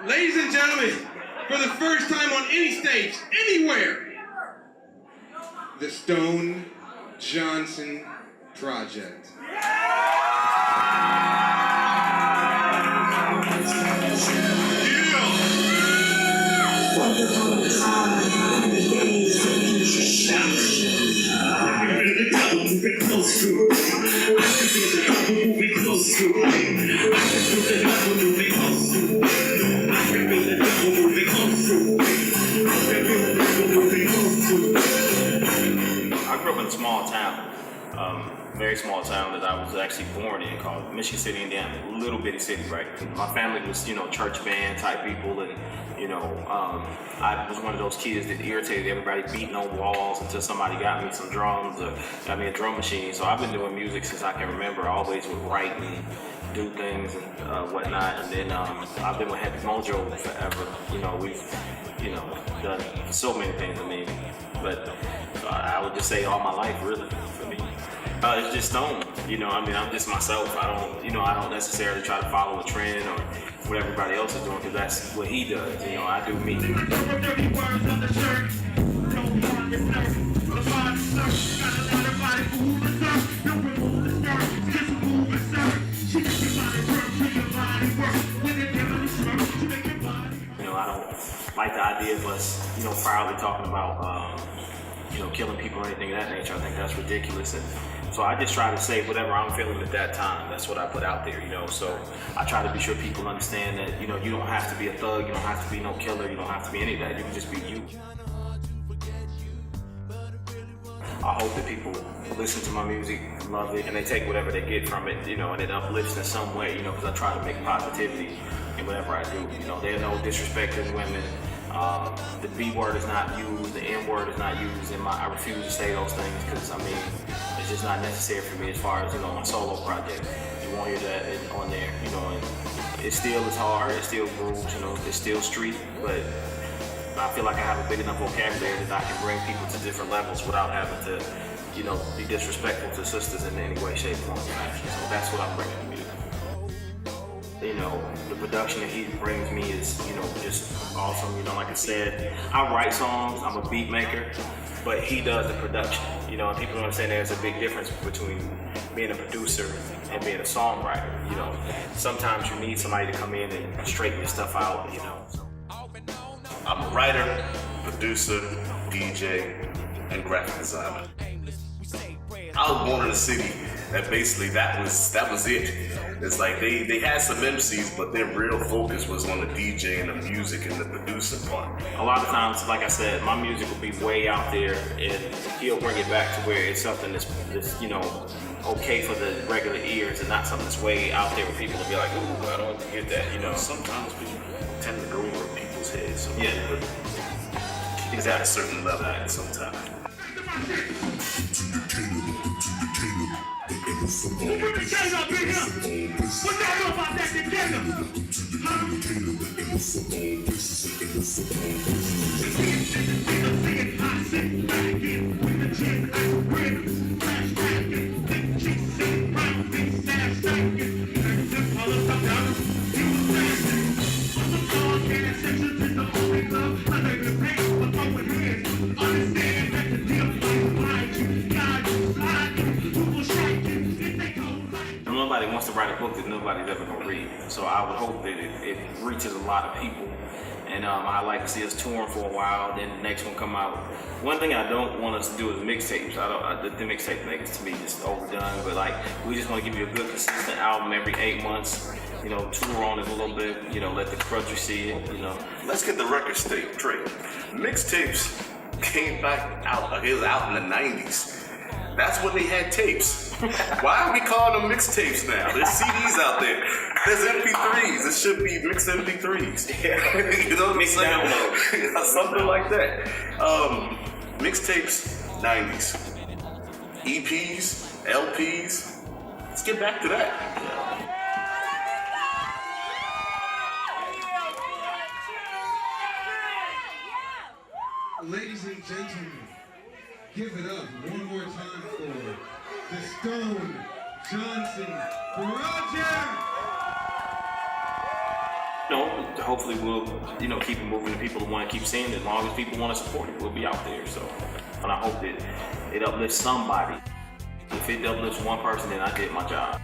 Ladies and gentlemen, for the first time on any stage, anywhere, the StoneJonzon Project. I grew up in a small town, very small town that I was actually born in, called Michigan City, Indiana. A little bitty city, right? My family was, church band type people, and I was one of those kids that irritated everybody, beating on walls until somebody got me some drums or got me a drum machine. So I've been doing music since I can remember. I always would write and do things and whatnot. And then I've been with Happy Mojo forever. We've done so many things. But I would just say all my life, really, for me. It's just Stone. I'm just myself. I don't necessarily try to follow a trend or what everybody else is doing, because that's what he does. I do me. I don't like the idea of us, proudly talking about, killing people or anything of that nature. I think that's ridiculous. And so I just try to say whatever I'm feeling at that time. That's what I put out there, So I try to be sure people understand that, you don't have to be a thug, you don't have to be no killer, you don't have to be any of that. You can just be you. I hope that people listen to my music, love it, and they take whatever they get from it, and it uplifts in some way, because I try to make positivity in whatever I do. There's no disrespecting women. The B word is not used, the N word is not used, and I refuse to say those things because it's just not necessary for me as far as my solo project. You won't hear that on there, and it still is hard, it still grooves, it's still street, but I feel like I have a big enough vocabulary that I can bring people to different levels without having to, be disrespectful to sisters in any way, shape, form, or fashion. So that's what I'm bringing to music. The production that he brings me is, just awesome. Like I said, I write songs, I'm a beat maker, but he does the production. And people don't understand there's a big difference between being a producer and being a songwriter. Sometimes you need somebody to come in and straighten your stuff out, I'm a writer, producer, DJ, and graphic designer. I was born in a city that basically that was it. It's like they had some MCs, but their real focus was on the DJ and the music and the producing part. A lot of times, like I said, my music will be way out there, and he'll bring it back to where it's something that's okay for the regular ears, and not something that's way out there where people will be like, ooh, I don't get that. Sometimes people tend to go over people's heads. So yeah, it's at a certain level sometimes. Nobody wants to write a book that nobody's ever gonna read. So I would hope that it reaches a lot of people. And I'd like to see us touring for a while, then the next one come out. One thing I don't want us to do is mixtapes. The mixtape thing is to me just overdone. But we just want to give you a good, consistent album every 8 months. Tour on it a little bit. Let the country see it. Let's get the record straight. Mixtapes came back out. It was out in the 90s. That's when they had tapes. Why are we calling them mixtapes now? There's CDs out there. There's MP3s. It should be mixed MP3s. You know what I'm saying? Something like that. Mixtapes, 90s. EPs, LPs. Let's get back to that. Ladies and gentlemen, give it up one more time for the StoneJonzon Project! hopefully we'll, you know, keep it moving and people want to keep seeing it. As long as people want to support it, we'll be out there. So, and I hope that it uplifts somebody. If it uplifts one person, then I did my job.